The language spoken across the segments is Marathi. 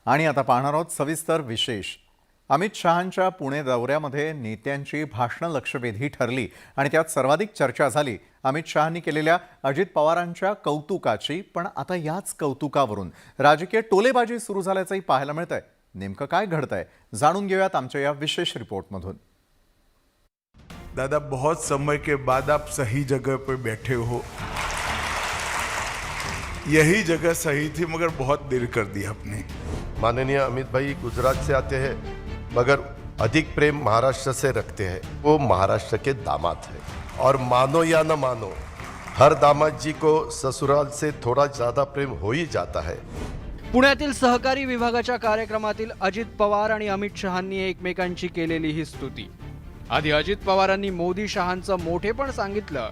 आणि आता पाहणार आहोत सविस्तर विशेष। अमित शहांच्या पुणे दौऱ्यामध्ये नेत्यांची भाषणं लक्षवेधी ठरली आणि त्यात सर्वाधिक चर्चा झाली अमित शहांनी केलेल्या अजित पवारांच्या कौतुकाची। पण आता याच कौतुकावरून राजकीय टोलेबाजी सुरू झाल्याचंही पाहायला मिळतंय। नेमकं काय घडतंय जाणून घेऊयात आमच्या या विशेष रिपोर्टमधून। दादा, बहुत समय के बाद आप सही जगह पे बैठे हो। यही जगह सही थी मगर बहुत देर कर दी आपने। माननीय अमित भाई गुजरात से आते हैं मगर अधिक प्रेम महाराष्ट्र से रखते हैं। वो महाराष्ट्र के दामाद हैं और मानो या न मानो हर दामाद जी को ससुराल से थोड़ा ज्यादा प्रेम हो ही जाता है। पुण्यातील सहकारी विभागाच्या कार्यक्रमातील अजित पवार आणि अमित शहांनी एकमेकांची केलेली ही स्तुती। आधी अजित पवारांनी मोदी शहांचं मोठेपण सांगितलं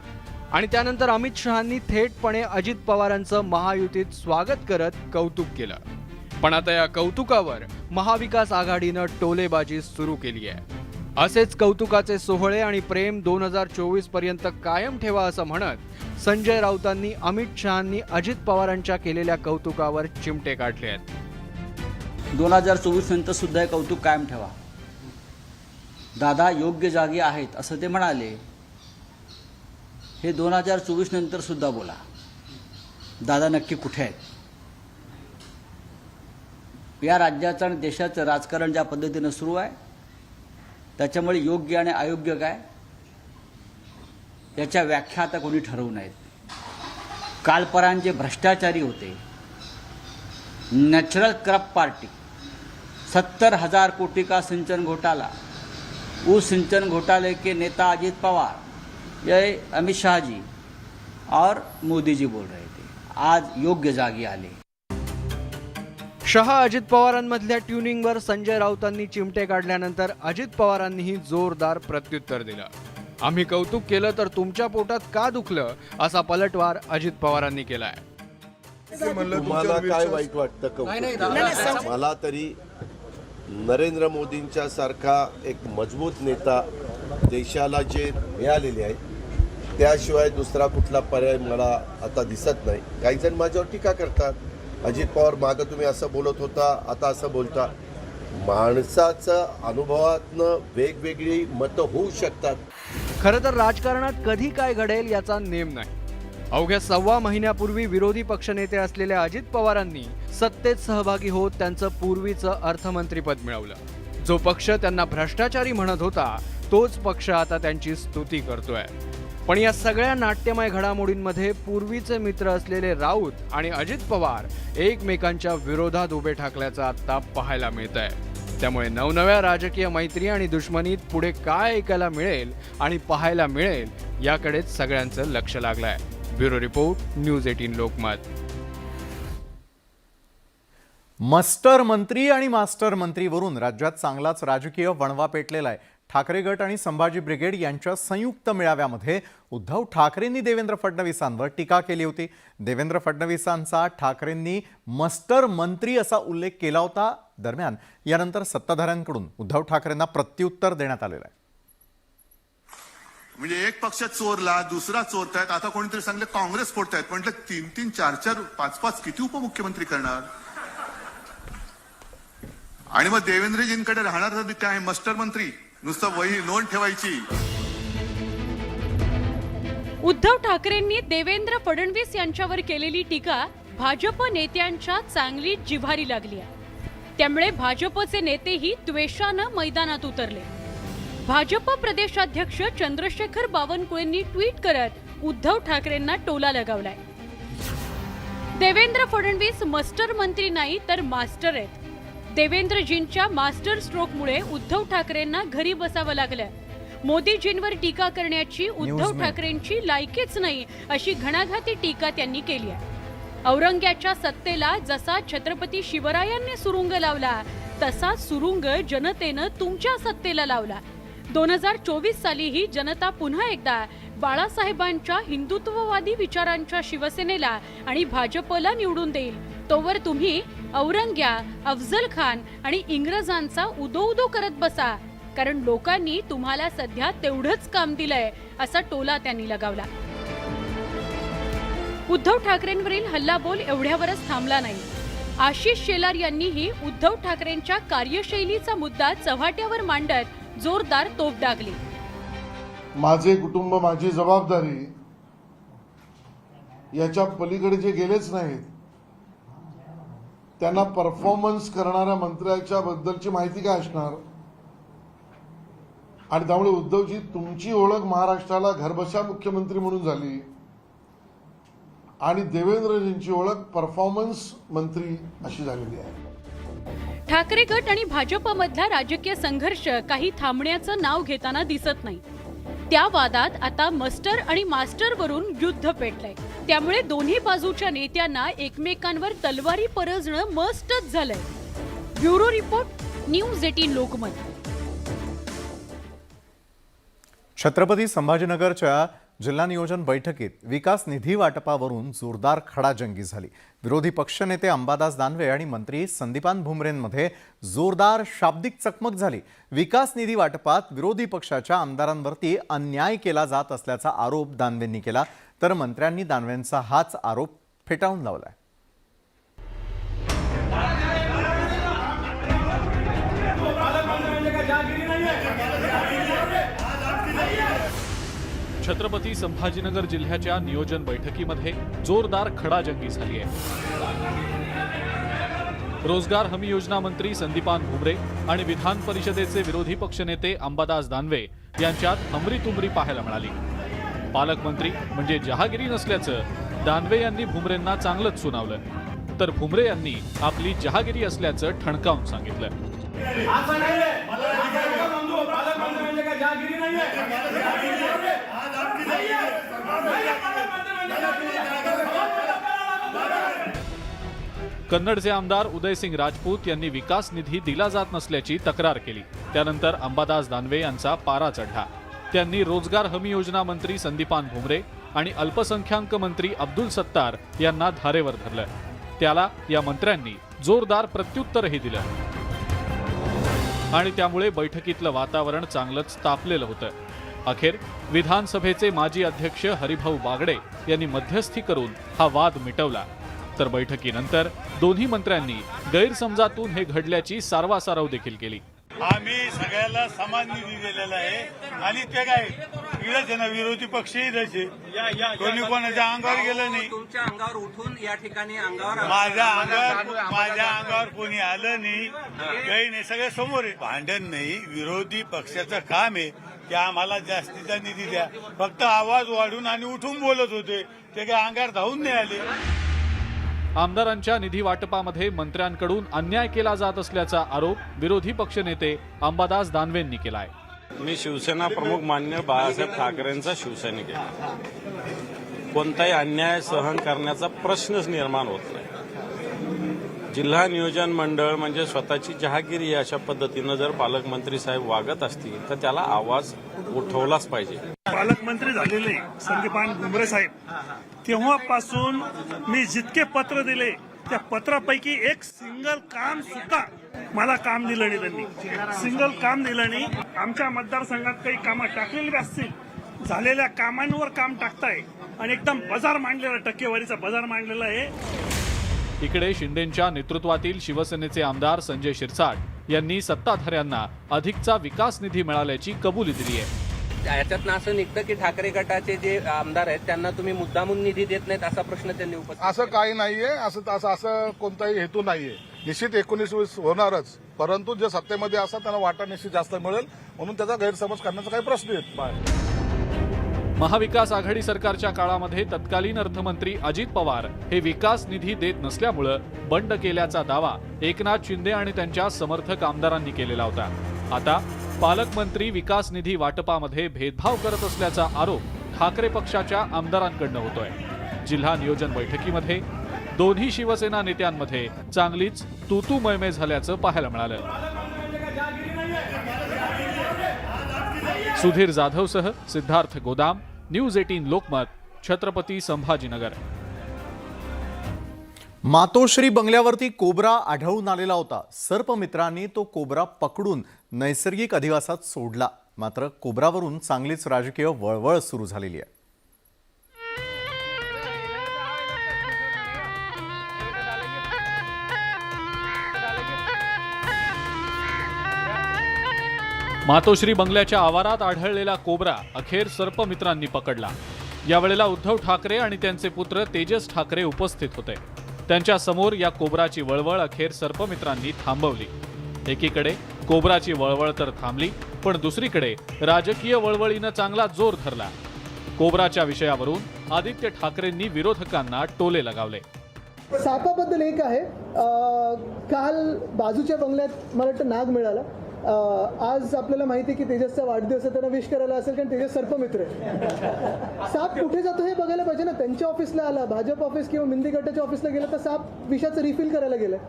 आणि त्यानंतर अमित शहांनी थेटपणे अजित पवारांचं महायुतीत स्वागत करत कौतुक केलं। पण आता या कौतुकावर महाविकास आघाडीनं टोलेबाजी सुरू केली आहे। असेच कौतुकाचे सोहळे आणि प्रेम 2024 पर्यंत कायम ठेवा असं म्हणत संजय राऊतांनी अमित शहांनी अजित पवारांच्या केलेल्या कौतुकावर चिमटे काढले आहेत। 2024 नंतर सुद्धा हे कौतुक कायम ठेवा। दादा योग्य जागी आहेत असं ते म्हणाले। हे 2024 नंतर सुद्धा बोला, दादा नक्की कुठे आहेत। या राज्याचं आणि देशाचं राजकारण ज्या पद्धतीनं सुरू आहे त्याच्यामुळे योग्य आणि अयोग्य काय याच्या व्याख्या आता कोणी ठरवू नयेत। कालपरांचे भ्रष्टाचारी होते, नेचुरल करप्ट पार्टी, 70,000 कोटी का सिंचन घोटाला, उस सिंचन घोटाले के नेता अजित पवार, ये अमित शाह जी और मोदी जी बोल रहे थे। आज योग्य जागी आले। शहा अजित पवारांमधल्या ट्युनिंगवर संजय राऊतांनी चिमटे काढल्यानंतर अजित पवारांनीही जोरदार प्रत्युत्तर दिलं। आम्ही कौतुक केलं तर तुमच्या पोटात का दुखलं असा पलटवार अजित पवारांनी केलाय। तुम्हाला काय वाईट वाटतं कौतुक? मला तरी नरेंद्र मोदींच्या सारखा एक मजबूत नेता देशाला जे मिळालेले आहे त्याशिवाय दुसरा कुठला पर्याय मला आता दिसत नाही। काही जण माझ्यावर टीका करतात, अजित पवार मागं तुम्ही असं बोलत होता आता असं बोलता। माणसाचं अनुभवातनं वेगवेगळी मतं होऊ शकतात। खरं तर राजकारणात कधी काय घडेल याचा नेम नाही। अवघ्या 1.25 महिन्यापूर्वी विरोधी पक्षनेते असलेल्या अजित पवारांनी सत्तेत सहभागी होत त्यांचं पूर्वीचं अर्थमंत्रीपद मिळवलं। जो पक्ष त्यांना भ्रष्टाचारी म्हणत होता तोच पक्ष आता त्यांची स्तुती करतोय। पण या सगळ्या नाट्यमय घडामोडींमध्ये पूर्वीचे मित्र असलेले राऊत आणि अजित पवार एकमेकांच्या विरोधात उभे ठाकल्याचं आता पाहायला मिळतंय। त्यामुळे नवनव्या राजकीय मैत्री आणि दुश्मनीत पुढे काय ऐकायला मिळेल आणि पाहायला मिळेल याकडेच सगळ्यांचं लक्ष लागलंय। Bureau report, news 18 Lokmat. Muster मंत्री आणि मास्टर मंत्रीवरून राज्यात चांगलाच राजकीय वणवा पेटलेला आहे। ठाकरे गट आणि संभाजी ब्रिगेड यांच्या संयुक्त मेळाव्यामध्ये उद्धव ठाकरेंनी देवेंद्र फडणवीसांवर टीका केली होती। देवेंद्र फडणवीसांचा ठाकरेंनी मस्टर मंत्री असा उल्लेख केला होता। दरम्यान यानंतर सत्ताधाऱ्यांकडून उद्धव ठाकरेंना प्रत्युत्तर देण्यात आलेलं आहे। म्हणजे एक पक्ष चोरला, दुसरा चोरतायत, आता कोणीतरी सांगले काँग्रेस फोडतायत। म्हटलं 3-3, 4-4, 5-5 किती उपमुख्यमंत्री करणार? आणि मग देवेंद्रजींकडे राहणार काय मस्टर मंत्री, नुसतं वही नोंद ठेवायची। उद्धव ठाकरेंनी देवेंद्र फडणवीस यांच्यावर केलेली टीका भाजप नेत्यांच्या चांगली जिव्हारी लागली आहे। त्यामुळे भाजपचे नेतेही द्वेषानं मैदानात उतरले। भाजप प्रदेशाध्यक्ष चंद्रशेखर बावनकुळेंनी ट्विट करत उद्धव ठाकरेंना टोला लगावलाय। देवेंद्र फडणवीस मस्टर मंत्री नाही तर मास्टर आहेत। देवेंद्रजींच्या मास्टर स्ट्रोकमुळे उद्धव ठाकरेंना घरी बसावं लागलं। मोदीजींवर टीका करण्याची उद्धव ठाकरेंची लायकीच नाही अशी घणाघाती टीका त्यांनी केली आहे। औरंग्याच्या सत्तेला जसा छत्रपती शिवरायांनी सुरुंग लावला तसा सुरुंग जनतेनं तुमच्या सत्तेला लावला। 2024 सालीही जनता पुन्हा एकदा बाळासाहेबांच्या हिंदुत्ववादी विचारांच्या शिवसेनेला आणि भाजपला निवडून देईल। तोवर तुम्ही औरंग्या, अफजल खान आणि इंग्रजांचा उदो करत बसा, कारण लोकांनी तुम्हाला सध्या तेवढंच काम दिलंय असा टोला त्यांनी लगावला। उद्धव ठाकरेंवरील हल्लाबोल एवढ्यावरच थांबला नाही। आशिष शेलार यांनीही उद्धव ठाकरेंच्या कार्यशैलीचा मुद्दा चव्हाट्यावर मांडत जोरदार तोफ डागली. माझे कुटुंब माझी जबाबदारी याच्या पलीकडे जे गेलेच नाहीत त्यांना परफॉर्मन्स करणाऱ्या मंत्र्याच्या बद्दलची माहिती काय असणार. आणि त्यामुळे उद्धवजी तुमची ओळख महाराष्ट्राला घरबसा मुख्यमंत्री म्हणून झाली आणि देवेंद्रजींची ओळख परफॉर्मन्स मंत्री अशी झालेली आहे. ठाकरे गट आणि भाजपमधला राजकीय संघर्ष काही थांबण्याचं नाव घेताना दिसत नाही. त्या वादात आता मस्टर आणि मास्टर वरून युद्ध पेटलंय. त्यामुळे दोन्ही बाजूच्या नेत्यांना एकमेकांवर तलवारी परजणं मस्टच झालंय. Bureau report, news 18 Lokmat. Chhatrapati संभाजीनगरच्या जिल्हा नियोजन बैठकीत विकास निधी वाटपावरून जोरदार खडाजंगी झाली. विरोधी पक्षनेते अंबादास दानवे आणि मंत्री संदीपान भुमरेंमध्ये जोरदार शाब्दिक चकमक झाली. विकास निधी वाटपात विरोधी पक्षाच्या आमदारांवरती अन्याय केला जात असल्याचा आरोप दानवेंनी केला, तर मंत्र्यांनी दानवेंचा हाच आरोप फेटाळून लावलाय. छत्रपती संभाजीनगर जिल्ह्याच्या नियोजन बैठकीमध्ये जोरदार खडाजंगी झाली आहे. रोजगार हमी योजना मंत्री संदीपान भुमरे आणि विधान परिषदेचे विरोधी पक्षनेते अंबादास दानवे यांच्यात हमरीतुमरी पाहायला मिळाली. पालकमंत्री म्हणजे जहागिरी नसल्याचं दानवे यांनी भुमरेंना चांगलंच सुनावलं, तर भुमरे यांनी आपली जहागिरी असल्याचं ठणकावून सांगितलं. कन्नडचे आमदार उदयसिंग राजपूत यांनी विकास निधी दिला जात नसल्याची तक्रार केली. त्यानंतर अंबादास दानवे यांचा पारा चढला. त्यांनी रोजगार हमी योजना मंत्री संदीपान भुमरे आणि अल्पसंख्याक मंत्री अब्दुल सत्तार यांना धारेवर धरलं. त्याला या मंत्र्यांनी जोरदार प्रत्युत्तरही दिलं आणि त्यामुळे बैठकीतलं वातावरण चांगलंच तापलेलं होतं. अखेर विधानसभेचे माजी अध्यक्ष हरिभाऊ बागडे यांनी मध्यस्थी करून हा वाद मिटवला. तर बैठकीनंतर दोन्ही मंत्र्यांनी गैरसमजातून हे घडल्याची सारवासारव देखील केली. आम्ही सगळ्याला समान निधी दिलेला आहे आणि ते काय इकडेच आहे ना, विरोधी पक्षही द्यायचे, कोणी कोणाच्या अंगावर गेलं नाही. तुमच्या अंगावर उठून या ठिकाणी अंगावर माझ्या अंगावर कोणी आलं नाही, काही नाही, सगळे समोर आहे. भांडण नाही, विरोधी पक्षाचं काम आहे की आम्हाला जास्तीचा निधी द्या. फक्त आवाज वाढून आणि उठून बोलत होते, ते काय अंगावर धावून नाही आले. आमदारांच्या निधी वाटपामध्ये मंत्र्यांकडून अन्याय केला जात असल्याचा आरोप विरोधी पक्षनेते अंबादास दानवेंनी केलाय. मी शिवसेना प्रमुख मान्य बाळासाहेब ठाकरेंचा शिवसैनिक आहे. कोणताही अन्याय सहन करण्याचा प्रश्नच निर्माण होत नाही. जिल्हा नियोजन मंडळ म्हणजे स्वतःची जहागिरी अशा पद्धतीनं जर पालकमंत्री साहेब वागत असतील तर त्याला आवाज उठवलाच पाहिजे. पालकमंत्री झालेले संदीपान भुमरे साहेब, तेव्हापासून मी जितके पत्र दिले त्या पत्रापैकी एक सिंगल काम सुद्धा मला काम दिलं नाही. त्यांनी सिंगल काम दिलं नाही. आमच्या मतदारसंघात काही कामं टाकलेली असतील, झालेल्या कामांवर काम टाकताय आणि एकदम बाजार मांडलेला, टक्केवारीचा बाजार मांडलेला आहे. इकडे शिंदेंच्या नेतृत्वातील शिवसेनेचे आमदार संजय शिरसाट यांनी सत्ताधाऱ्यांना अधिकचा विकास निधी मिळाल्याची कबुली दिली आहे. याच्यातनं असं निघतं की ठाकरे गटाचे जे आमदार आहेत त्यांना तुम्ही मुद्दामून निधी देत नाहीत असा प्रश्न त्यांनी उपस्थित. असं काही नाहीये, असं कोणताही हेतू नाहीये. निश्चित 19-20 होणारच, परंतु जे सत्तेमध्ये असतात त्यांना वाटा निश्चित जास्त मिळेल म्हणून त्याचा गैरसमज करण्याचा काही प्रश्न येत नाही. महाविकास आघाडी सरकारच्या काळामध्ये तत्कालीन अर्थमंत्री अजित पवार हे विकास निधी देत नसल्यामुळं बंड केल्याचा दावा एकनाथ शिंदे आणि त्यांच्या समर्थक आमदारांनी केलेला होता. आता पालकमंत्री विकास निधी वाटपामध्ये भेदभाव करत असल्याचा आरोप ठाकरे पक्षाच्या आमदारांकडनं होतोय. जिल्हा नियोजन बैठकीमध्ये दोन्ही शिवसेना नेत्यांमध्ये चांगलीच तूतू मयमे झाल्याचं पाहायला मिळालं. सुधीर जाधवसह सिद्धार्थ गोदाम, न्यूज 18 लोकमत, छत्रपती संभाजीनगर. मातोश्री बंगल्यावरती कोबरा आढळून आलेला होता. सर्पमित्रांनी तो कोबरा पकडून नैसर्गिक अधिवासात सोडला. मात्र कोबरावरून चांगलीच राजकीय वळवळ सुरू झालेली आहे. मातोश्री बंगल्याच्या आवारात आढळलेला कोबरा अखेर सर्पमित्रांनी पकडला. यावेळेला उद्धव ठाकरे आणि त्यांचे पुत्र तेजस ठाकरे उपस्थित होते. त्यांच्या समोर या कोबराची वळवळ अखेर सर्पमित्रांनी थांबवली. एकीकडे कोबराची वळवळ तर थांबली, पण दुसरीकडे राजकीय वळवळीनं चांगला जोर धरला. कोबराच्या विषयावरून आदित्य ठाकरेंनी विरोधकांना टोले लगावले. सापाबद्दल एक आहे, काल बाजूच्या बंगल्यात मला वाटतं नाग मिळाला. आज आपल्याला माहिती आहे की तेजसचा वाढदिवस आहे, त्यांना विश करायला असेल कारण तेजस सर्पमित्र आहे. साप कुठे जातो हे बघायला पाहिजे ना. त्यांच्या ऑफिसला आला, भाजप ऑफिस किंवा मिंदी गटाच्या ऑफिसला गेला तर साप विषाचं रिफिल करायला गेलाय.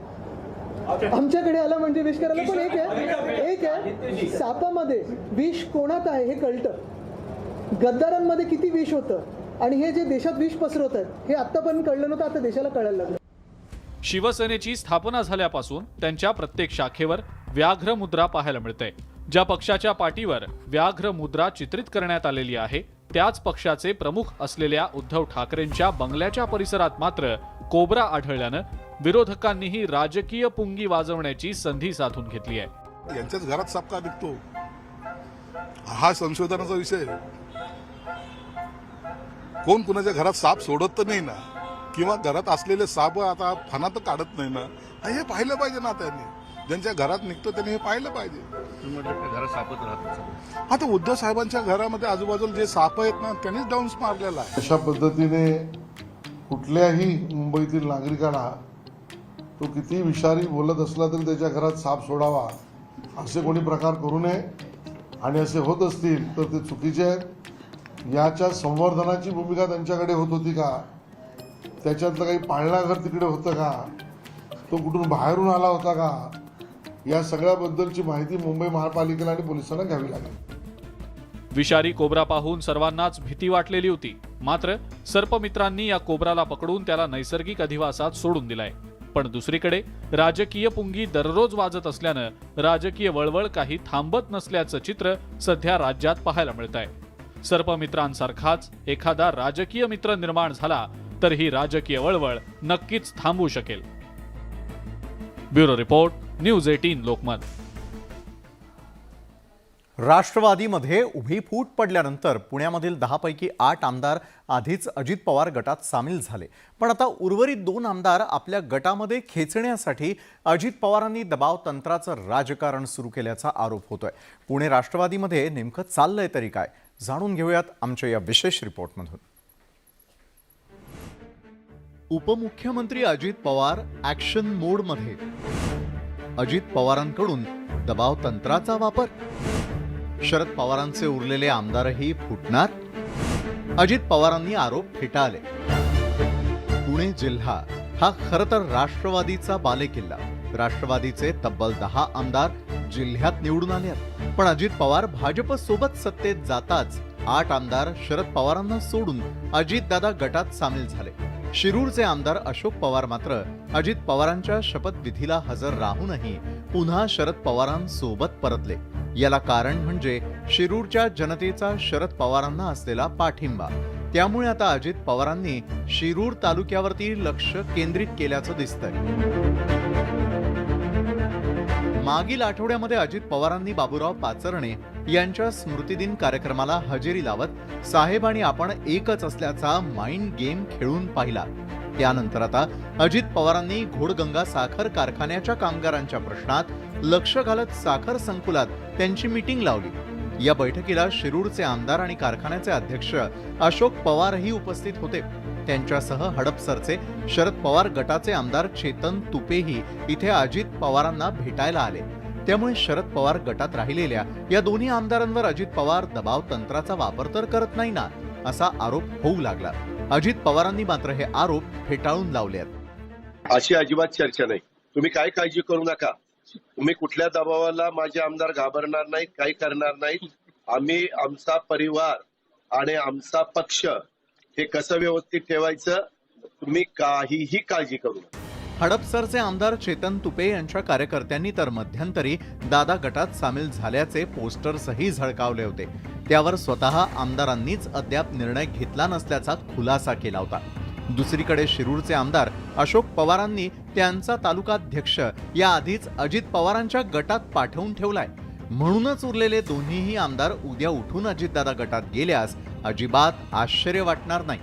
आमच्याकडे आला म्हणजे विश करायला. पण एक आहे सापामध्ये विष कोणात आहे हे कळतं. गद्दारांमध्ये किती विष होतं आणि हे जे देशात विष पसरवत आहेत हे आतापर्यंत कळलं नव्हतं, आता देशाला कळायला लागलं. शिवसेनेची स्थापना झाल्यापासून त्यांच्या प्रत्येक शाखेवर व्याघ्र मुद्रा पाहायला मिळते. ज्या पक्षाच्या पाठीवर व्याघ्र मुद्रा चित्रित करण्यात आलेली आहे त्याच पक्षाचे प्रमुख असलेल्या उद्धव ठाकरेंच्या बंगल्याच्या परिसरात मात्र कोबरा आढळल्यानं विरोधकांनीही राजकीय पुंगी वाजवण्याची संधी साधून घेतली आहे. यांच्याच घरात साप का निघतो हा संशोधनाचा विषय. कोण कुणाच्या घरात साप सोडत तर नाही ना, किंवा घरात असलेले साप आता फणा तर काढत नाही ना. हे पाहिलं पाहिजे ना. त्यांनी ज्यांच्या घरात निघतो त्यांनी हे पाहिलं पाहिजे. घरात सापच राहत. आता उद्धव साहेबांच्या घरामध्ये आजूबाजूला जे साप आहेत ना त्यांनीच डाऊन्स मारलेला आहे. अशा पद्धतीने कुठल्याही मुंबईतील नागरिकांना तो किती विषारी बोलत असला तरी त्याच्या घरात साप सोडावा असे कोणी प्रकार करू नये. आणि असे होत असतील तर ते चुकीचे आहेत. याच्या संवर्धनाची भूमिका त्यांच्याकडे होत होती का? त्याच्यातलं काही पाळणाघर तिकडे होतं का? तो कुठून बाहेरून आला होता का? या सगळ्याबद्दलची माहिती मुंबई महापालिकेला आणि पोलिसांना घ्यावी लागेल. विषारी कोबरा पाहून सर्वांनाच भीती वाटलेली होती. मात्र सर्पमित्रांनी या कोबराला पकडून त्याला नैसर्गिक अधिवासात सोडून दिलाय. पण दुसरीकडे राजकीय पुंगी दररोज वाजत असल्यानं राजकीय वळवळ काही थांबत नसल्याचं चित्र सध्या राज्यात पाहायला मिळत आहे. सर्पमित्रांसारखाच एखादा राजकीय मित्र निर्माण झाला तर ही राजकीय वळवळ नक्कीच थांबू शकेल. Bureau report, news 18 Lokmat. राष्ट्रवादीमध्ये उभी फूट पडल्यानंतर पुण्यामधील 10 पैकी 8 आमदार आधीच अजित पवार गटात सामील झाले. पण आता उर्वरित 2 आमदार आपल्या गटामध्ये खेचण्यासाठी अजित पवारांनी दबाव तंत्राचं राजकारण सुरू केल्याचा आरोप होतोय. पुणे राष्ट्रवादीमध्ये नेमकं चाललंय तरी काय, जाणून घेऊयात आमच्या या विशेष रिपोर्टमधून. उपमुख्यमंत्री अजित पवार ॲक्शन मोडमध्ये. अजित पवारांकडून दबाव तंत्राचा वापर. शरद पवारांचे उरलेले आमदारही फुटणार. अजित पवारांनी आरोप फेटाळले. पुणे जिल्हा हा खरं तर राष्ट्रवादीचा बालेकिल्ला. राष्ट्रवादीचे तब्बल 10 आमदार जिल्ह्यात निवडून आले आहेत. पण अजित पवार भाजप सोबत सत्तेत जाताच 8 आमदार शरद पवारांना सोडून अजितदादा गटात सामील झाले. शिरूरचे आमदार अशोक पवार मात्र अजित पवारांच्या शपथविधीला हजर राहूनही पुन्हा शरद पवारांसोबत परतले. याला कारण म्हणजे शिरूरच्या जनतेचा शरद पवारांना असलेला पाठिंबा. त्यामुळे आता अजित पवारांनी शिरूर तालुक्यावरती लक्ष केंद्रित केल्याचं दिसतंय. मागील आठवड्यामध्ये अजित पवारांनी बाबूराव पाचरणे यांच्या स्मृतिदिन कार्यक्रमाला हजेरी लावत साहेब आणि आपण एकच असल्याचा माइंड गेम खेळून पाहिला. त्यानंतर आता अजित पवारांनी घोडगंगा साखर कारखान्याच्या कामगारांच्या प्रश्नात लक्ष घालत साखर संकुलात त्यांची मीटिंग लावली. या बैठकीला शिरूरचे आमदार आणि कारखान्याचे अध्यक्ष अशोक पवारही उपस्थित होते. त्यांच्यासह हडपसरचे शरद पवार गटाचे आमदार चेतन तुपेही इथे अजित पवारांना भेटायला आले. त्यामुळे शरद पवार गटात राहिलेल्या या दोन्ही आमदारांवर अजित पवार दबाव तंत्राचा वापर तर करत नाही ना, असा आरोप होऊ लागला. अजित पवारांनी मात्र हे आरोप फेटाळून लावले आहेत. अशी अजिबात चर्चा नाही. तुम्ही काय काळजी करू नका. तुम्ही कुठल्या दबावाला माझे आमदार घाबरणार नाहीत, काही करणार नाहीत. आम्ही आमचा परिवार आणि आमचा पक्ष हे कसं व्यवस्थित ठेवायचं, तुम्ही काहीही काळजी करू नका. हडपसरचे आमदार चेतन तुपे यांच्या कार्यकर्त्यांनी तर मध्यंतरी दादा गटात सामील झाल्याचे पोस्टर्सही झळकावले होते. त्यावर स्वतः आमदारांनीच अद्याप निर्णय घेतला नसल्याचा खुलासा केला होता. दुसरीकडे शिरूरचे आमदार अशोक पवारांनी त्यांचा तालुकाध्यक्ष याआधीच अजित पवारांच्या गटात पाठवून ठेवलाय. म्हणूनच उरलेले दोन्हीही आमदार उद्या उठून अजितदादा गटात गेल्यास अजिबात आश्चर्य वाटणार नाही.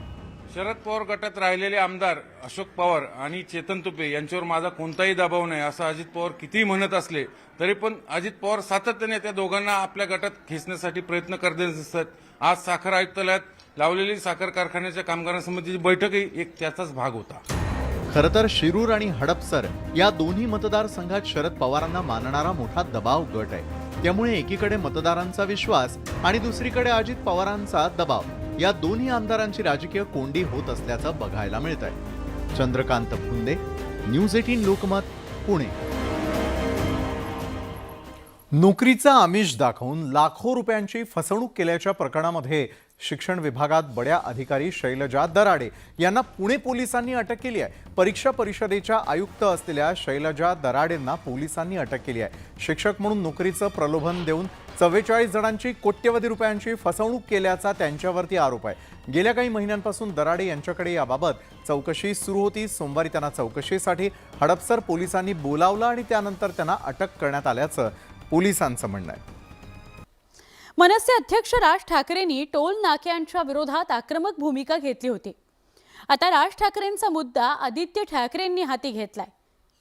शरद पवार गटात राहिलेले आमदार अशोक पवार आणि चेतन तुपे यांच्यावर माझा कोणताही दबाव नाही असं अजित पवार कितीही म्हणत असले तरी पण अजित पवार सातत्याने त्या दोघांना आपल्या गटात खेचण्यासाठी प्रयत्न करत असतात. आज साखर आयुक्तालयात लावलेली साखर कारखान्याच्या कामगारांसंबंधीची बैठकही एक त्याचाच भाग होता. खरं तर शिरूर आणि हडपसर या दोन्ही मतदारसंघात शरद पवारांना मानणारा मोठा दबाव गट आहे. त्यामुळे एकीकडे मतदारांचा विश्वास आणि दुसरीकडे अजित पवारांचा दबाव या दोन्ही आमदारांची राजकीय कोंडी होत असल्याचं बघायला मिळत आहे. चंद्रकांत फुंदे, न्यूज 18 लोकमत, पुणे. नोकरीचा आमिष दाखवून लाखो रुपयांची फसवणूक केल्याच्या प्रकरणामध्ये शिक्षण विभागात बड्या अधिकारी शैलजा दराडे यांना पुणे पोलिसांनी अटक केली आहे. परीक्षा परिषदेच्या आयुक्त असलेल्या शैलजा दराडेंना पोलिसांनी अटक केली आहे. शिक्षक म्हणून नोकरीचं प्रलोभन देऊन 44 जणांची कोट्यवधी रुपयांची फसवणूक केल्याचा त्यांच्यावरती आरोप आहे. गेल्या काही महिन्यांपासून दराडे यांच्याकडे याबाबत चौकशी सुरू होती. सोमवारी त्यांना चौकशीसाठी हडपसर पोलिसांनी बोलावलं आणि त्यानंतर त्यांना अटक करण्यात आल्याचं पोलिसांचं म्हणणं आहे. मनसे अध्यक्ष राज ठाकरेंनी टोल नाक्यांच्या विरोधात आक्रमक भूमिका घेतली होती. आता राज ठाकरेंचा मुद्दा आदित्य ठाकरेंनी हाती घेतलाय.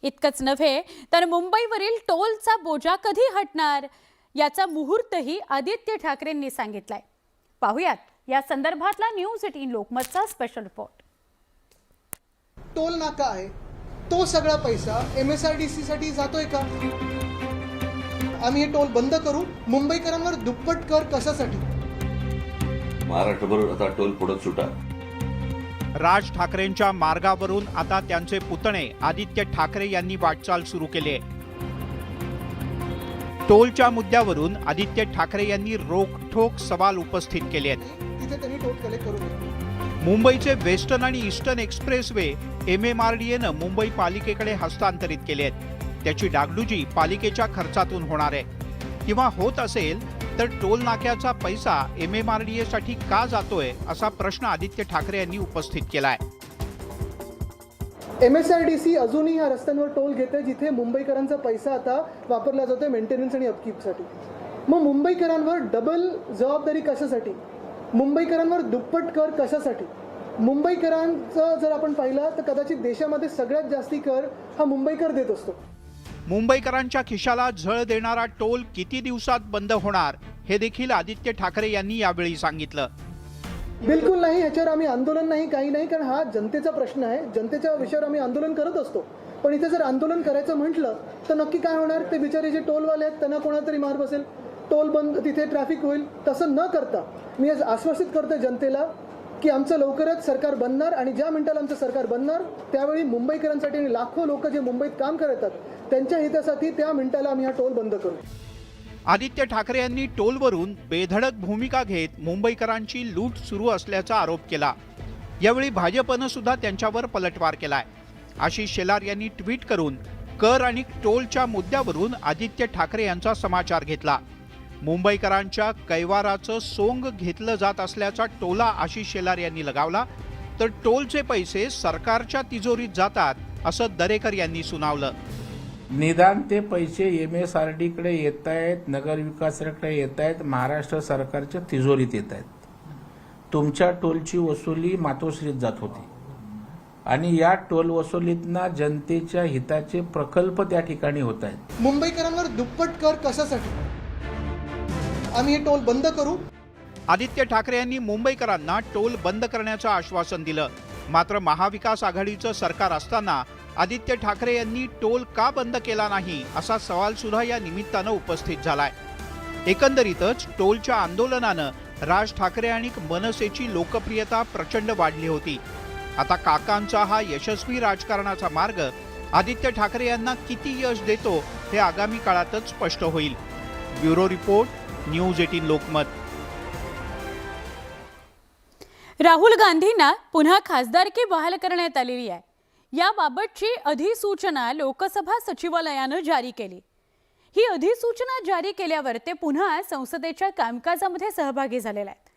इतकंच नव्हे तर मुंबईवरील टोलचा बोजा कधी हटणार याचा मुहूर्तही आदित्य ठाकरेंनी सांगितलाय. पाहुयात या संदर्भातला न्यूज 18 लोकमतचा स्पेशल रिपोर्ट. टोल नाका आहे तो सगळा पैसा MSRDC साठी जातोय का? आम्ही हे टोल बंद करू, मुंबईकरांवर दुप्पट कर कशासाठी? महाराष्ट्रभर आता टोल पुढे सुटा. राज ठाकरेंच्या मार्गावरून आता त्यांचे पुतणे आदित्य ठाकरे यांनी वाटचाल सुरू केली आहे. टोलच्या मुद्द्यावरून आदित्य ठाकरे यांनी रोखठोक सवाल उपस्थित केले आहेत. तिथे त्यांनी टोल कलेक्ट करू नये. मुंबईचे वेस्टर्न आणि ईस्टर्न एक्सप्रेसवे MMRDAनं मुंबई पालिकेकडे हस्तांतरित केले आहेत. त्याची डागडुजी पालिकेच्या खर्चातून होणार आहे किंवा होत असेल तर टोल नाक्याचा पैसा MMRDA साठी का जातोय असा प्रश्न आदित्य ठाकरे यांनी उपस्थित केलाय. MSRDC अजूनही ह्या रस्त्यांवर टोल घेते जिथे मुंबईकरांचा पैसा आता वापरला जातोय मेंटेनन्स आणि अपकीपसाठी. मग मुंबईकरांवर डबल जबाबदारी कशासाठी? मुंबईकरांवर दुप्पट कर कशासाठी? मुंबईकरांचं जर आपण पाहिलं तर कदाचित देशामध्ये सगळ्यात जास्ती कर हा मुंबईकर देत असतो. मुंबईकरांच्या खिशाला झळ देणारा टोल किती दिवसात बंद होणार हे देखील आदित्य ठाकरे यांनी यावेळी सांगितलं. बिलकुल नाही, ह्याच्यावर आम्ही आंदोलन नाही, काही नाही, कारण हा जनतेचा प्रश्न आहे. जनतेच्या विषयावर आम्ही आंदोलन करत असतो. पण इथे जर आंदोलन करायचं म्हटलं तर नक्की काय होणार? ते बिचारे जे टोलवाले आहेत त्यांना कोणातरी मार बसेल, टोल बंद, तिथे ट्रॅफिक होईल. तसं न करता मी आज आश्वासित करतोय जनतेला की आमचं लवकरच सरकार बनणार आणि ज्या मिनिटाला आमचं सरकार बनणार त्यावेळी मुंबईकरांसाठी आणि लाखो लोक जे मुंबईत काम करतात त्यांच्या हितासाठी त्या मिनिटाला आम्ही हा टोल बंद करू. आदित्य ठाकरे यांनी टोलवरून बेधडक भूमिका घेत मुंबईकरांची लूट सुरू असल्याचा आरोप केला. यावेळी भाजपनं सुद्धा त्यांच्यावर पलटवार केलाय. आशिष शेलार यांनी ट्विट करून कर आणि टोलच्या मुद्द्यावरून आदित्य ठाकरे यांचा समाचार घेतला. मुंबईकरांच्या कैवाराचं सोंग घेतलं जात असल्याचा टोला आशिष शेलार यांनी लगावला तर टोलचे पैसे सरकारच्या तिजोरीत जातात असं दरेकर यांनी सुनावलं. निदान ते पैसे MSRD कडे येत आहेत, नगरविकासाकडे येत आहेत, महाराष्ट्र सरकारच्या तिजोरीत येत आहेत. तुमच्या टोलची वसुली मातोश्रीत जात होती आणि या टोल वसुलीतना जनतेच्या हिताचे प्रकल्प त्या ठिकाणी होत आहेत. मुंबईकरांवर दुप्पट कर कशासाठी? आम्ही हे टोल बंद करू. आदित्य ठाकरे यांनी मुंबईकरांना टोल बंद करण्याचं आश्वासन दिलं. मात्र महाविकास आघाडीचं सरकार असताना आदित्य ठाकरे यांनी टोल का बंद केला नाही असा सवाल सुद्धा या निमित्तानं उपस्थित झालाय. एकंदरीतच टोलच्या आंदोलनानं राज ठाकरे आणि मनसेची लोकप्रियता प्रचंड वाढली होती. आता काकांचा हा यशस्वी राजकारणाचा मार्ग आदित्य ठाकरे यांना किती यश देतो हे आगामी काळातच स्पष्ट होईल. Bureau report, news 18 Lokmat. Rahul गांधींना पुन्हा खासदारकी बहाल करण्यात आलेली आहे. याबाबतची अधिसूचना लोकसभा सचिवालयानं जारी केली. ही अधिसूचना जारी केल्यावर ते पुन्हा संसदेच्या कामकाजामध्ये सहभागी झालेले आहेत.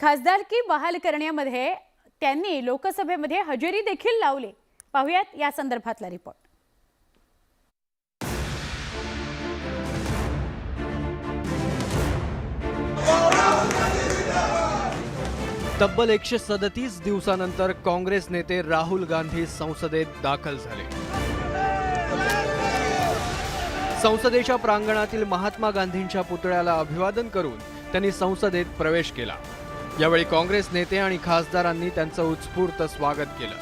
खासदारकी बहाल करण्यामध्ये त्यांनी लोकसभेमध्ये हजेरी देखील लावली. पाहुयात या संदर्भातला रिपोर्ट. तब्बल 137 दिवसानंतर काँग्रेस नेते राहुल गांधी संसदेत दाखल झाले. संसदेच्या प्रांगणातील महात्मा गांधींच्या पुतळ्याला अभिवादन करून त्यांनी संसदेत प्रवेश केला. यावेळी काँग्रेस नेते आणि खासदारांनी त्यांचं उत्स्फूर्त स्वागत केलं.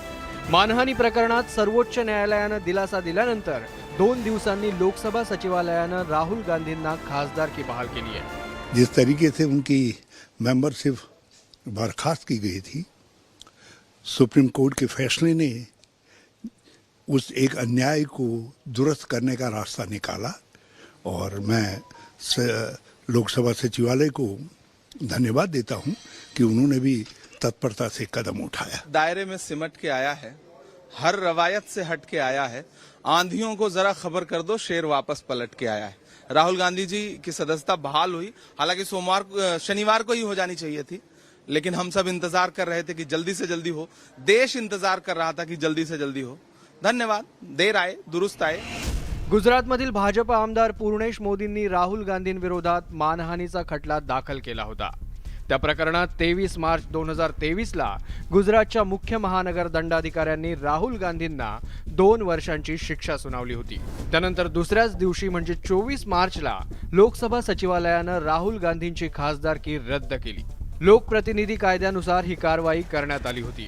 मानहानी प्रकरणात सर्वोच्च न्यायालयानं दिलासा दिल्यानंतर 2 दिवसांनी लोकसभा सचिवालयानं राहुल गांधींना खासदारकी बहाल केली आहे. जिस तरीके से उनकी मेंबरशिप बर्खास्त की गई थी, सुप्रीम कोर्ट के फैसले ने उस एक अन्याय को दुरुस्त करने का रास्ता निकाला और मैं लोकसभा सचिवालय को धन्यवाद देता हूं कि उन्होंने भी तत्परता से कदम उठाया. दायरे में सिमट के आया है, हर रवायत से हट के आया है. आंधियों को जरा खबर कर दो, शेर वापस पलट के आया है. राहुल गांधी जी की सदस्यता बहाल हुई. हालांकि शनिवार को ही हो जानी चाहिए थी, लेकिन हम सब इंतजार कर रहे थे कि जल्दी से जल्दी हो. देश इंतजार कर रहा था कि जल्दी से जल्दी हो. धन्यवाद. देर आए दुरुस्त आए. गुजरातमधील भाजप आमदार पूर्णेश मोदींनी राहुल गांधींविरोधात मानहानीचा खटला दाखल केला होता. त्या प्रकरणात 23 मार्च 2023ला गुजरातच्या मुख्य महानगर दंडाधिकाऱ्यांनी राहुल गांधींना 2 वर्षांची शिक्षा सुनावली होती. त्यानंतर दुसऱ्याच दिवशी म्हणजे 24 मार्चला लोकसभा सचिवालयानं राहुल गांधींची खासदारकी रद्द केली. लोकप्रतिनिधी कायद्यानुसार ही कारवाई करण्यात आली होती.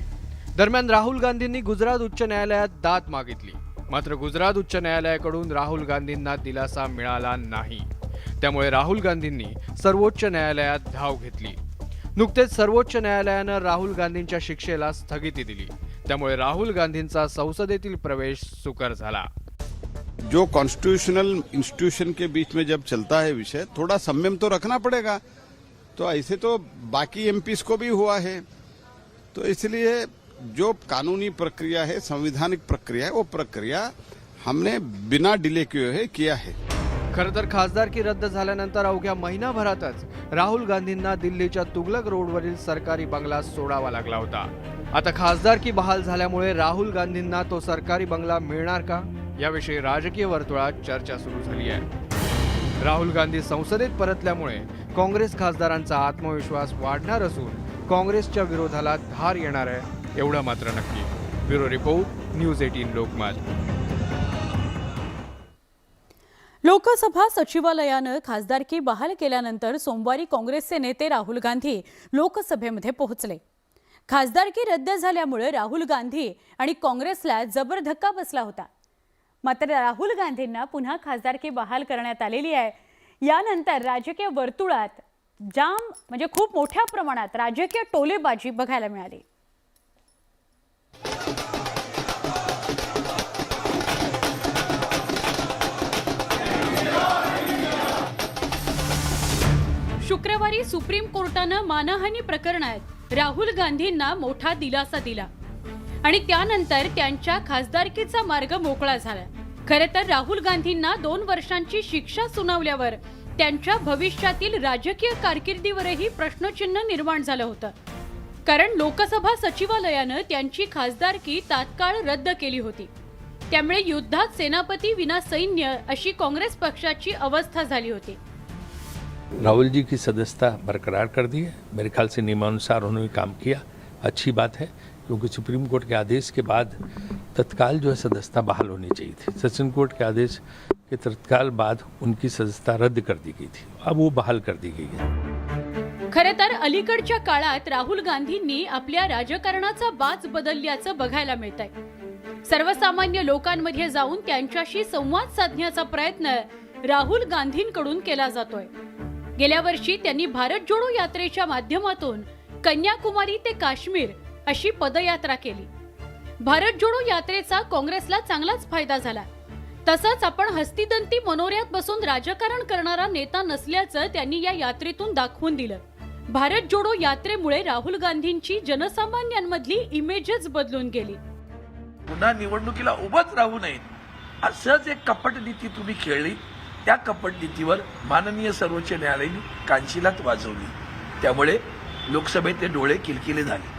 दरम्यान राहुल गांधींनी गुजरात उच्च न्यायालयात दाद मागितली. मात्र गुजरात उच्च न्यायालयाकडून राहुल गांधींना दिलासा मिळाला नाही. त्यामुळे राहुल गांधींनी सर्वोच्च न्यायालयात धाव घेतली. नुकतेच सर्वोच्च न्यायालयानं राहुल गांधींच्या शिक्षेला स्थगिती दिली. त्यामुळे राहुल गांधींचा संसदेतील प्रवेश सुकर झाला. जो कॉन्स्टिट्यूशनल इंस्टीट्यूशन के बीच में जब चलता है विषय, थोड़ा संयम तो रखना पड़ेगा. तो ऐसे तो बाकी एमपीज को भी हुआ है. तो इसलिए जो कानूनी प्रक्रिया है, संवैधानिक प्रक्रिया है, वो प्रक्रिया हमने बिना डिले किए किया है. खरं तर खासदारकी रद्द झाल्यानंतर अवघ्या महिनाभरातच राहुल गांधींना दिल्लीच्या तुगलक रोडवरील सरकारी बंगला सोडावा लागला होता. आता खासदारकी बहाल झाल्यामुळे राहुल गांधींना तो सरकारी बंगला मिळणार का, याविषयी राजकीय वर्तुळात चर्चा सुरू झाली आहे. राहुल गांधी संसदेत परतल्यामुळे काँग्रेस खासदारांचा आत्मविश्वास वाढणार असून काँग्रेसच्या विरोधाला धार येणार आहे, एवढं मात्र नक्की. Bureau report, news 18 Lokmat. Lok Sabha सचिवालयानं खासदारकी बहाल केल्यानंतर सोमवारी काँग्रेसचे नेते राहुल गांधी लोकसभेमध्ये पोहोचले. खासदारकी रद्द झाल्यामुळे राहुल गांधी आणि काँग्रेसला जबर धक्का बसला होता. मात्र राहुल गांधींना पुन्हा खासदारकी बहाल करण्यात आलेली आहे. यानंतर राजकीय वर्तुळात म्हणजे खूप मोठ्या प्रमाणात राजकीय टोलेबाजी बघायला मिळाली. शुक्रवारी सुप्रीम कोर्टानं मानहानी प्रकरणात राहुल गांधींना मोठा दिलासा दिला आणि त्यानंतर त्यांच्या खासदारकीचा मार्ग मोकळा झाला. खरे तर राहुल गांधींना 2 वर्षांची शिक्षा सुनावल्यावर त्यांच्या भविष्यातील राजकीय कारकिर्दीवरही प्रश्नचिन्ह निर्माण झालं होतं. कारण लोकसभा सचिवालयानं त्यांची खासदारकी तात्काळ रद्द केली होती. त्यामुळे युद्धात सेनापती विना सैन्य अशी काँग्रेस पक्षाची अवस्था झाली होती. राहुल जी की सदस्यता बरकरार कर दी है. मेरे ख्याल से नियमानुसार उन्होंने काम किया, अच्छी बात है, क्योंकि सुप्रीम कोर्ट के आदेश के बाद तत्काल जो है सदस्यता बहाल होनी चाहिए थी. सचिन कोर्ट के आदेश के तत्काल बाद उनकी सदस्यता रद्द कर दी गई थी. अब वो बहाल कर दी गई है. खरे तर अलीकडच्या काळात राहुल गांधींनी आपल्या राजकारणाचा बाज बदलल्याचं बघायला मिळतंय. सर्वसामान्य लोकांमध्ये जाऊन त्यांच्याशी संवाद साधण्याचा प्रयत्न राहुल गांधींकडून केला जातोय. गेल्या वर्षी त्यांनी भारत जोडो यात्रेच्या माध्यमातून कन्याकुमारी ते काश्मीर अशी पदयात्रा केली. भारत जोडो यात्रेचा काँग्रेसला चांगलाच फायदा झाला. तसंच आपण हस्तिदंती मनोऱ्यात बसून राजकारण करणारा नेता नसल्याचं त्यांनी या यात्रेतून दाखवून दिलं. भारत जोडो यात्रेमुळे राहुल गांधींची जनसामान्यांमधली इमेजच बदलून गेली. पुन्हा निवडणुकीला उभंच राहू नयेत असंच एक कपट नीती तुम्ही खेळली. त्या कपट नीतीवर माननीय सर्वोच्च न्यायालयाने कानशिलात वाजवली. त्यामुळे लोकसभेतले डोळे किलकिले झाले,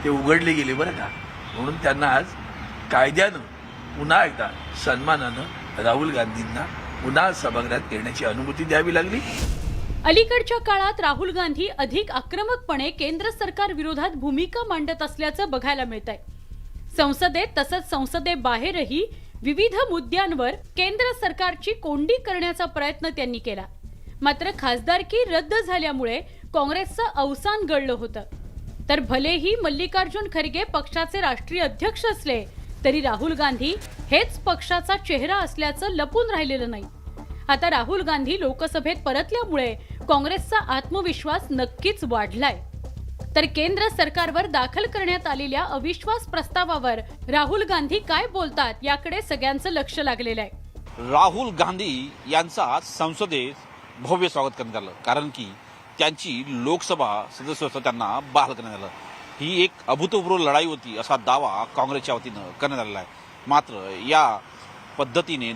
ते उघडले गेले बरं का. म्हणून त्यांना आज कायद्यानं पुन्हा एकदा सन्मानानं राहुल गांधींना पुन्हा सभागृहात येण्याची अनुमती द्यावी लागली. अलीकडच्या काळात राहुल गांधी अधिक आक्रमकपणे केंद्र सरकार विरोधात भूमिका मांडत असल्याचं बघायला मिळतंय. संसदेत तसंच संसदेबाहेरही विविध मुद्द्यांवर केंद्र सरकारची कोंडी करण्याचा प्रयत्न त्यांनी केला. मात्र खासदारकी रद्द झाल्यामुळे काँग्रेसचं अवसान गळलं होतं. तर भलेही मल्लिकार्जुन खरगे पक्षाचे राष्ट्रीय अध्यक्ष असले तरी राहुल गांधी हेच पक्षाचा चेहरा असल्याचं लपून राहिलेलं नाही. आता राहुल गांधी लोकसभेत परतल्यामुळे काँग्रेसचा आत्मविश्वास नक्कीच वाढलाय. तर केंद्र सरकारवर दाखल करण्यात आलेल्या अविश्वास प्रस्तावावर राहुल गांधी काय बोलतात याकडे सगळ्यांचं लक्ष लागलेलं आहे. राहुल गांधी यांचं आज संसदेत भव्य स्वागत करण्यात आलं, कारण की त्यांची लोकसभा सदस्य त्यांना बहाल करण्यात आलं. ही एक अभूतपूर्व लढाई होती असा दावा काँग्रेसच्या वतीनं करण्यात आलेला आहे. मात्र या पद्धतीने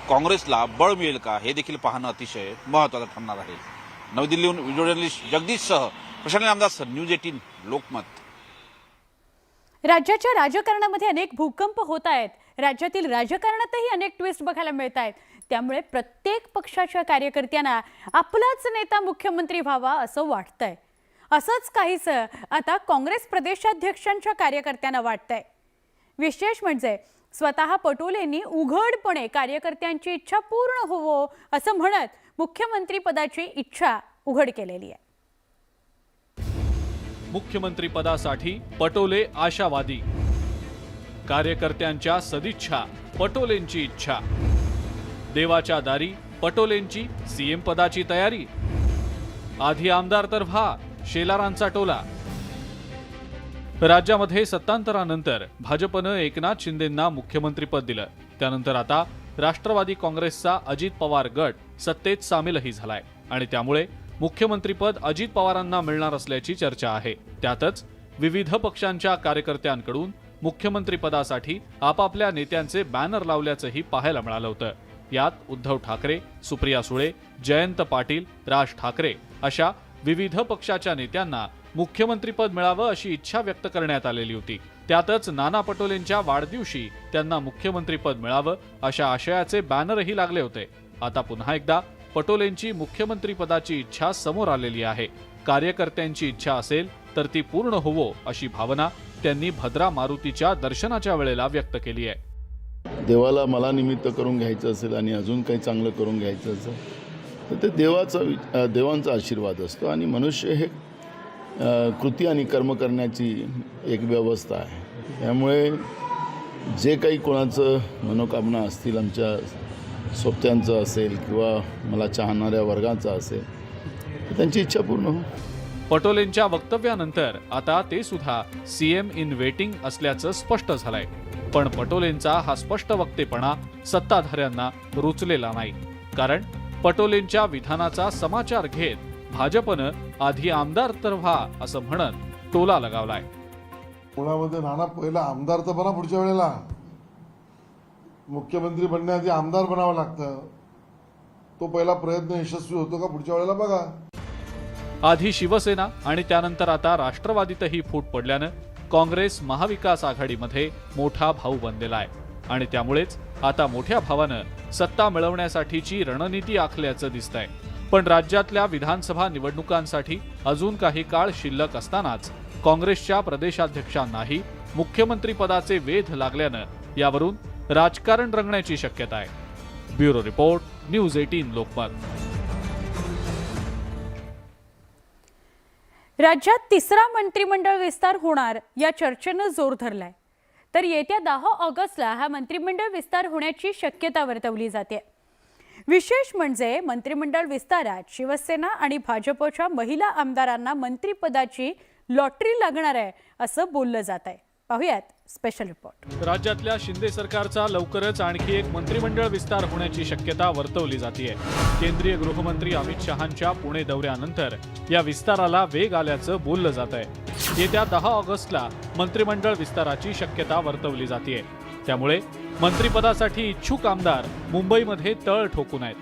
काँग्रेसला बळ मिळेल का हे देखील पाहणं अतिशय महत्त्वाचं ठरणार आहे. नवी दिल्लीहून व्हिडिओ जर्नलिस्ट जगदीशसह प्रशांत नामदास, न्यूज 18 लोकमत. राज्याच्या राजकारणामध्ये अनेक भूकंप होत आहेत. राज्यातील राजकारणातही अनेक ट्विस्ट बघायला मिळत आहेत. त्यामुळे प्रत्येक पक्षाच्या कार्यकर्त्यांना आपलाच नेता मुख्यमंत्री व्हावा असं वाटतंय. असंच काहीसं आता काँग्रेस प्रदेशाध्यक्षांच्या कार्यकर्त्यांना वाटतंय. विशेष म्हणजे स्वतः पटोलेंनी उघडपणे कार्यकर्त्यांची इच्छा पूर्ण होवो असं म्हणत मुख्यमंत्री पदाची इच्छा उघड केलेली आहे. मुख्यमंत्री पदासाठी पटोले आशावादी. कार्यकर्त्यांच्या सदिच्छा, पटोलेंची इच्छा. देवाच्या दारी पटोलेंची सीएम पदाची तयारी. आधी आमदार तर व्हा, शेलारांचा टोला. राज्यामध्ये सत्तांतरानंतर भाजपनं एकनाथ शिंदेंना मुख्यमंत्रीपद दिलं. त्यानंतर आता राष्ट्रवादी काँग्रेसचा अजित पवार गट सत्तेत सामीलही झालाय आणि त्यामुळे मुख्यमंत्रीपद अजित पवारांना मिळणार असल्याची चर्चा आहे. त्यातच विविध पक्षांच्या कार्यकर्त्यांकडून मुख्यमंत्रीपदासाठी आपापल्या नेत्यांचे बॅनर लावल्याचंही पाहायला मिळालं होतं. यात उद्धव ठाकरे, सुप्रिया सुळे, जयंत पाटील, राज ठाकरे अशा विविध पक्षाच्या नेत्यांना मुख्यमंत्रीपद मिळावं अशी इच्छा व्यक्त करण्यात आलेली होती. त्यातच नाना पटोलेंच्या वाढदिवशी त्यांना मुख्यमंत्रीपद मिळावं अशा आशयाचे बॅनरही लागले होते. आता पुन्हा एकदा पटोलेंची मुख्यमंत्रीपदाची इच्छा समोर आलेली आहे. कार्यकर्त्यांची इच्छा असेल तर ती पूर्ण होवो अशी भावना त्यांनी भद्रा मारुतीच्या दर्शनाच्या वेळेला व्यक्त केली आहे. देवाला मला निमित्त करून घ्यायचं असेल आणि अजून काही चांगलं करून घ्यायचं असेल तर ते देवांचा आशीर्वाद असतो आणि मनुष्य हे कृती आणि कर्म करण्याची एक व्यवस्था आहे. त्यामुळे जे काही कोणाचं मनोकामना असतील, आमच्या सोबत्यांचं असेल किंवा मला चाहणाऱ्या वर्गाचा असेल तर त्यांची इच्छा पूर्ण हो. पटोलेंच्या वक्तव्यानंतर आता ते सुद्धा सीएम इन वेटिंग असल्याचं स्पष्ट झालंय. पण पटोलेंचा हा स्पष्ट वक्तेपणा सत्ताधाऱ्यांना रुचलेला नाही. कारण पटोलेंच्या विधानाचा समाचार घेत भाजपनं आधी आमदार तर व्हा असं म्हणत टोला लगावलाय. मुळामध्ये नाना पहिला आमदार तर बना, पुढच्या वेळेला मुख्यमंत्री बनण्याआधी आमदार बनावं लागतं. तो पहिला प्रयत्न यशस्वी होतो का पुढच्या वेळेला बघा. आधी शिवसेना आणि त्यानंतर आता राष्ट्रवादीतही फूट पडल्यानं काँग्रेस महाविकास आघाडीमध्ये मोठा भाऊ बनलेला आहे आणि त्यामुळेच आता मोठ्या भावानं सत्ता मिळवण्यासाठीची रणनीती आखल्याचं दिसतंय. पण राज्यातल्या विधानसभा निवडणुकांसाठी अजून काही काळ शिल्लक असतानाच काँग्रेसच्या प्रदेशाध्यक्षांनाही मुख्यमंत्रीपदाचे वेध लागल्यानं यावरून राजकारण रंगण्याची शक्यता आहे. Bureau report, news 18 Lokmat. राज्यात तिसरा मंत्रिमंडळ विस्तार होणार या चर्चेनं जोर धरलाय. तर येत्या 10 ऑगस्टला हा मंत्रिमंडळ विस्तार होण्याची शक्यता वर्तवली जाते. विशेष म्हणजे मंत्रिमंडळ विस्तारात शिवसेना आणि भाजपच्या महिला आमदारांना मंत्रिपदाची लॉटरी लागणार आहे असं बोललं जात आहे. पाहुयात स्पेशल रिपोर्ट. राज्यातल्या शिंदे सरकारचा लवकरच आणखी एक मंत्रिमंडळ विस्तार होण्याची शक्यता वर्तवली जाते. केंद्रीय गृहमंत्री अमित शहांच्या पुणे दौऱ्यानंतर या विस्ताराला वेग आल्याचं बोललं जात आहे. येत्या 10 ऑगस्टला मंत्रिमंडळ विस्ताराची शक्यता वर्तवली जाते. त्यामुळे मंत्रिपदासाठी इच्छुक आमदार मुंबईमध्ये तळ ठोकून आहेत.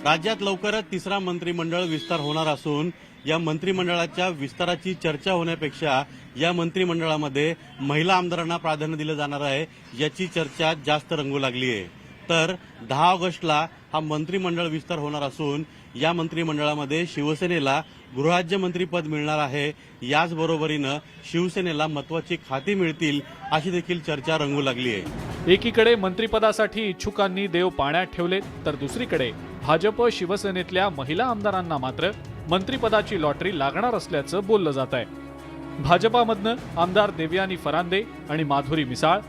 राज्यात लवकरच तिसरा मंत्रिमंडळ विस्तार होणार असून या मंत्रिमंडळाच्या विस्ताराची चर्चा होण्यापेक्षा या मंत्रिमंडळामध्ये महिला आमदारांना प्राधान्य दिलं जाणार आहे याची चर्चा जास्त रंगू लागली आहे. तर 10 ऑगस्टला हा मंत्रिमंडळ विस्तार होणार असून या मंत्रिमंडळामध्ये शिवसेनेला गृहराज्यमंत्रीपद मिळणार आहे. याचबरोबरीनं शिवसेनेला महत्वाची खाती मिळतील अशी देखील चर्चा रंगू लागली आहे. एकीकडे मंत्रिपदासाठी इच्छुकांनी देव पाण्यात ठेवले, तर दुसरीकडे भाजप शिवसेनेतल्या महिला आमदारांना मात्र मंत्रिपदाची लॉटरी लागणार असल्याचं बोललं जात आहे. भाजपामधनं आमदार देवयानी फरांदे आणि माधुरी मिसाळ,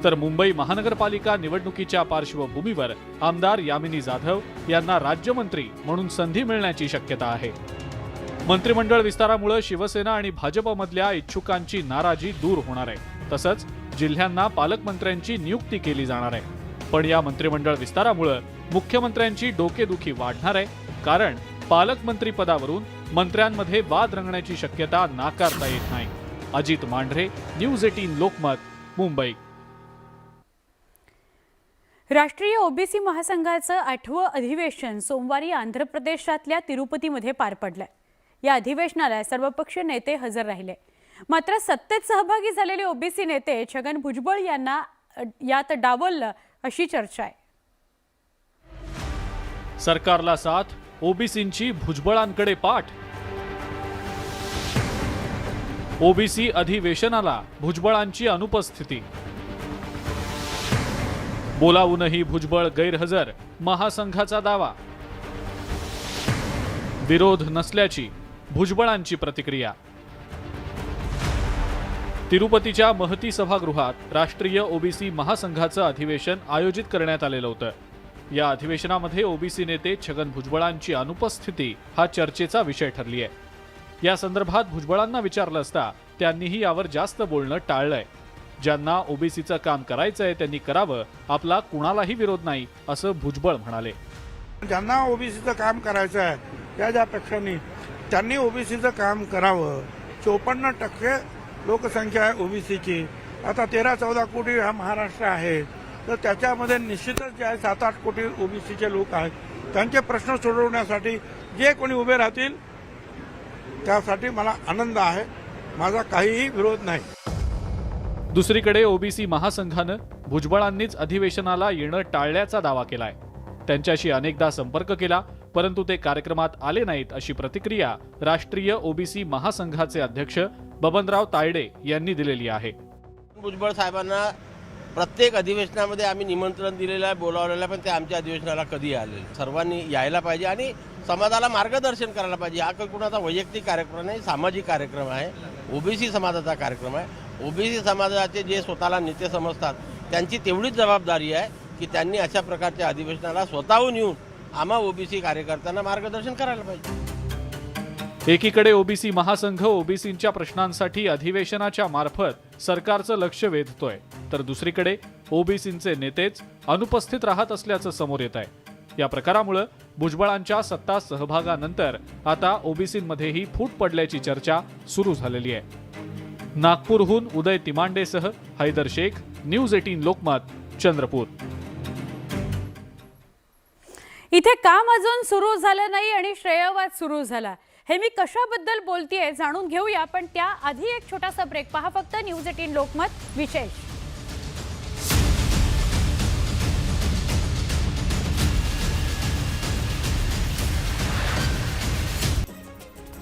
तर मुंबई महानगरपालिका निवडणुकीच्या पार्श्वभूमीवर आमदार यामिनी जाधव यांना राज्यमंत्री म्हणून संधी मिळण्याची शक्यता आहे. मंत्रिमंडळ विस्तारामुळे शिवसेना आणि भाजपमधल्या इच्छुकांची नाराजी दूर होणार आहे. तसंच जिल्ह्यांना पालकमंत्र्यांची नियुक्ती केली जाणार आहे. पण या मंत्रिमंडळ विस्तारामुळे मुख्यमंत्र्यांची डोकेदुखी वाढणार आहे, कारण पालकमंत्री पदावरून मंत्र्यांमध्ये वाद रंगण्याची शक्यता नाकारता येत नाही. अजित मांढरे, न्यूज 18 लोकमत, मुंबई. राष्ट्रीय ओबीसी महासंघाचं 8वं अधिवेशन सोमवारी आंध्र प्रदेशातल्या तिरुपतीमध्ये पार पडलंय. या अधिवेशनाला सर्वपक्षीय नेते हजर राहिले. मात्र सत्तेत सहभागी झालेले ओबीसी नेते छगन भुजबळ यांना यात डावललं अशी चर्चा आहे. सरकारला साथ, ओबीसींची भुजबळांकडे पाठ. ओबीसी अधिवेशनाला भुजबळांची अनुपस्थिती. बोलावूनही भुजबळ गैरहजर, महासंघाचा दावा. विरोध नसल्याची भुजबळांची प्रतिक्रिया. तिरुपतीच्या महती सभागृहात राष्ट्रीय ओबीसी महासंघाचं अधिवेशन आयोजित करण्यात आलेलं होतं. या अधिवेशनामध्ये ओबीसी नेते छगन भुजबळांची अनुपस्थिती हा चर्चेचा विषय ठरली आहे. या संदर्भात भुजबळांना विचारलं असता त्यांनीही यावर जास्त बोलणं टाळलंय. ज्यांना ओबीसीचं काम करायचंय त्यांनी करावं, आपला कुणालाही विरोध नाही असं भुजबळ म्हणाले. ज्यांना ओबीसीचं काम करायचं आहे त्या ज्या पक्षांनी त्यांनी ओबीसीचं काम करावं. 54% लोकसंख्या आहे ओबीसीची. आता 13-14 कोटी हा महाराष्ट्र आहे, तर त्याच्यामध्ये निश्चितच जे आहे 7-8 कोटी ओबीसीचे लोक आहेत. त्यांचे प्रश्न सोडवण्यासाठी जे कोणी उभे राहतील त्यासाठी मला आनंद आहे. माझा काहीही विरोध नाही. दुसरीकडे ओबीसी महासंघानं भुजबळांनीच अधिवेशनाला येणं टाळल्याचा दावा केलाय. त्यांच्याशी अनेकदा संपर्क केला, परंतु ते कार्यक्रमात आले नाहीत अशी प्रतिक्रिया राष्ट्रीय ओबीसी महासंघाचे अध्यक्ष बबनराव तायडे यांनी दिलेली आहे. भुजबळ साहेबांना प्रत्येक अधिवेशनामध्ये आम्ही निमंत्रण दिलेलं आहे, बोलावलेलं आहे, पण ते आमच्या अधिवेशनाला कधी आले. सर्वांनी यायला पाहिजे आणि समाजाला मार्गदर्शन करायला पाहिजे. हा काही कुणाचा वैयक्तिक कार्यक्रम नाही, सामाजिक कार्यक्रम आहे. ओबीसी समाजाचा कार्यक्रम आहे. ओबीसी समाजाचे जे स्वतःला नेते समजतात त्यांची तेवढीच जबाबदारी आहे की त्यांनी अशा प्रकारच्या अधिवेशनाला स्वतःहून येऊन आम्हा ओबीसी कार्यकर्त्यांना मार्गदर्शन करायला पाहिजे. एकीकडे ओबीसी महासंघ ओबीसींच्या प्रश्नांसाठी अधिवेशनाच्या मार्फत सरकारचं लक्ष वेधतोय, तर दुसरीकडे ओबीसींचे नेतेच अनुपस्थित राहत असल्याचं समोर येत आहे. या प्रकारामुळे भुजबळांच्या सत्ता सहभागानंतर आता ओबीसींमध्येही फूट पडल्याची चर्चा सुरू झालेली आहे. नागपूरहून उदय तिमांडेसह हैदर शेख, न्यूज 18 लोकमत, चंद्रपूर. इथे काम अजून सुरू झालं नाही आणि श्रेयवाद सुरू झाला. हे मी कशाबद्दल बोलतेय जाणून घेऊया, पण त्याआधी एक छोटासा ब्रेक. पहा फक्त न्यूज 18 लोकमत विशेष.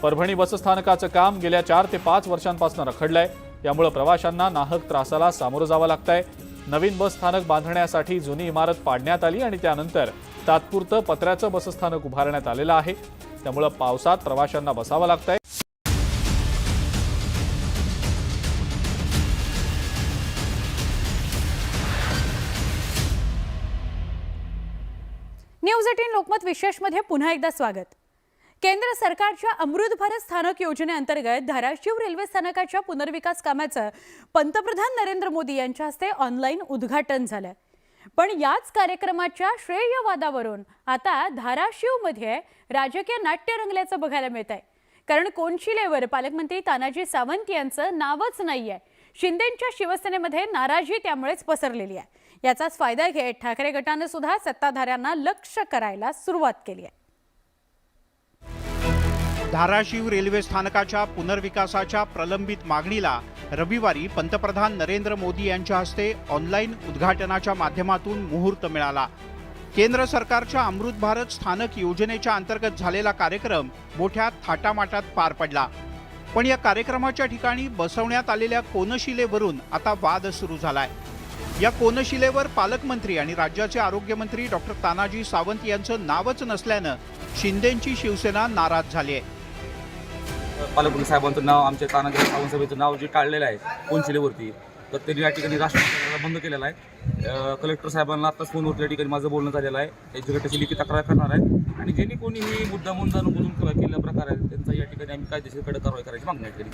परभणी बसस्थानकाचं काम गेल्या 4 ते 5 वर्षांपासून रखडलंय. यामुळे प्रवाशांना नाहक त्रासाला सामोरं जावं लागतंय. नवीन बसस्थानक बांधण्यासाठी जुनी इमारत पाडण्यात आली आणि त्यानंतर तात्पुरतं पत्र्याचं बसस्थानक उभारण्यात आलेलं आहे. त्यामुळे पावसात प्रवाशांना बसावं लागतंय. न्यूज 18 लोकमत विशेषमध्ये पुन्हा एकदा स्वागत. केंद्र सरकारच्या अमृत भारत स्थानक योजनेअंतर्गत धाराशिव रेल्वे स्थानकाच्या पुनर्विकास कामाचं पंतप्रधान नरेंद्र मोदी यांच्या हस्ते ऑनलाईन उद्घाटन झालं. पण याच कार्यक्रमाच्या श्रेयवादावरून आता धाराशिवमध्ये राजकीय नाट्य रंगल्याचं बघायला मिळत आहे. कारण कोनशिलेवर पालकमंत्री तानाजी सावंत यांचं नावच नाहीये. शिंदेंच्या शिवसेनेमध्ये नाराजी त्यामुळेच पसरलेली आहे. याचाच फायदा घेत ठाकरे गटाने सुद्धा सत्ताधाऱ्यांना लक्ष करायला सुरुवात केली आहे. धाराशिव रेल्वे स्थानकाच्या पुनर्विकासाच्या प्रलंबित मागणीला रविवारी पंतप्रधान नरेंद्र मोदी यांच्या हस्ते ऑनलाईन उद्घाटनाच्या माध्यमातून मुहूर्त मिळाला. केंद्र सरकारच्या अमृत भारत स्थानक योजनेच्या अंतर्गत झालेला कार्यक्रम मोठ्या थाटामाटात पार पडला. पण या कार्यक्रमाच्या ठिकाणी बसवण्यात आलेल्या कोनशिलेवरून आता वाद सुरू झालाय. या कोनशिलेवर पालकमंत्री आणि राज्याचे आरोग्यमंत्री डॉक्टर तानाजी सावंत यांचं नावच नसल्यानं शिंदेंची शिवसेना नाराज झाली आहे. पालकमंत्री साहेबांचं नाव, आमच्या तानाजी सावंत साहेबांचं नाव जे काढलेलं आहे कोनशिलेवरती, तर त्यांनी या ठिकाणी राष्ट्रपती बंद केलेला आहे. कलेक्टर साहेबांना आत्ताच फोनवर त्या ठिकाणी माझं बोलणं झालेलं आहे. त्यांच्याकडे त्याची लिखित तक्रार करणार आहे आणि ज्यांनी कोणीही मुद्दा बोलून केलेला प्रकार आहे त्यांचा या ठिकाणी आम्ही कायदेशीर कारवाई करायची मागणी केली.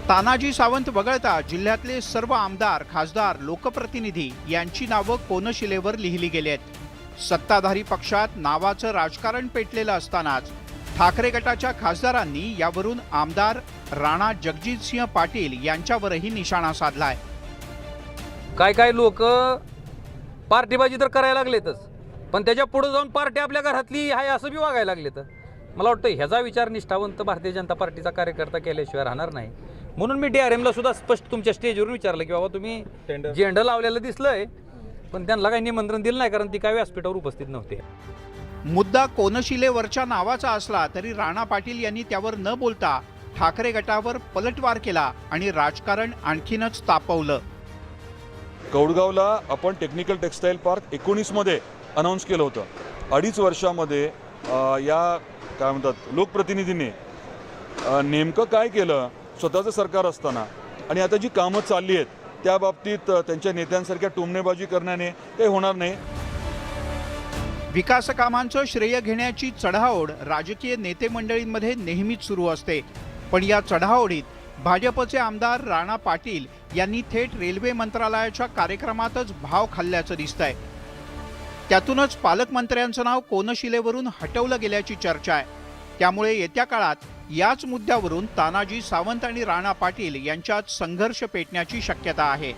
तानाजी सावंत वगळता जिल्ह्यातले सर्व आमदार, खासदार, लोकप्रतिनिधी यांची नावं कोनशिलेवर लिहिली गेली आहेत. सत्ताधारी पक्षात नावाचं राजकारण पेटलेलं असतानाच ठाकरे गटाच्या खासदारांनी यावरून आमदार राणा जगजितसिंह पाटील यांच्यावरही निशाणा साधलाय. काय लोक पार्टीबाजी तर करायला लागलेतच, पण त्याच्या पुढे जाऊन पार्टी आपल्या घरातली आहे असं बी वागायला लागले. तर मला वाटतं ह्याचा विचार निष्ठावंत भारतीय जनता पार्टीचा कार्यकर्ता केल्याशिवाय राहणार नाही. म्हणून मी DRMला सुद्धा स्पष्ट तुमच्या स्टेजवरून विचारलं की बाबा तुम्ही झेंडा लावलेलं दिसलंय, पण त्यांना काही निमंत्रण दिलं नाही कारण ती काही व्यासपीठावर उपस्थित नव्हते. मुद्दा कोनशिलेवरच्या नावाचा असला तरी राणा पाटील यांनी त्यावर न बोलता ठाकरे गटावर पलटवार केला आणि राजकारण आणखीनच तापवलं. कौडगावला आपण टेक्निकल टेक्सटाईल पार्क 19 मध्ये अनाऊन्स केलं होतं. 2.5 वर्षामध्ये या काय म्हणतात लोकप्रतिनिधींनी नेमकं काय केलं स्वतःचं सरकार असताना, आणि आता जी कामं चालली आहेत त्या बाबतीत त्यांच्या नेत्यांसारख्या टोमणेबाजी करण्याने काही होणार नाही. विकास कामांचं श्रेय घेण्याची चढाओढ राजकीय नेते मंडळींमध्ये नेहमीच सुरू असते. पण या चढाओढीत भाजपचे आमदार राणा पाटील यांनी थेट रेल्वे मंत्रालयाच्या कार्यक्रमातच भाव खाल्ल्याचं दिसतंय. त्यातूनच पालकमंत्र्यांचं नाव कोनशिलेवरून हटवलं गेल्याची चर्चा आहे. त्यामुळे येत्या काळात याच मुद्द्यावरून तानाजी सावंत आणि राणा पाटील यांच्यात संघर्ष पेटण्याची शक्यता आहे.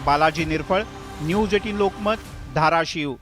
बालाजी निरफळ, न्यूज 18 लोकमत, धाराशिव.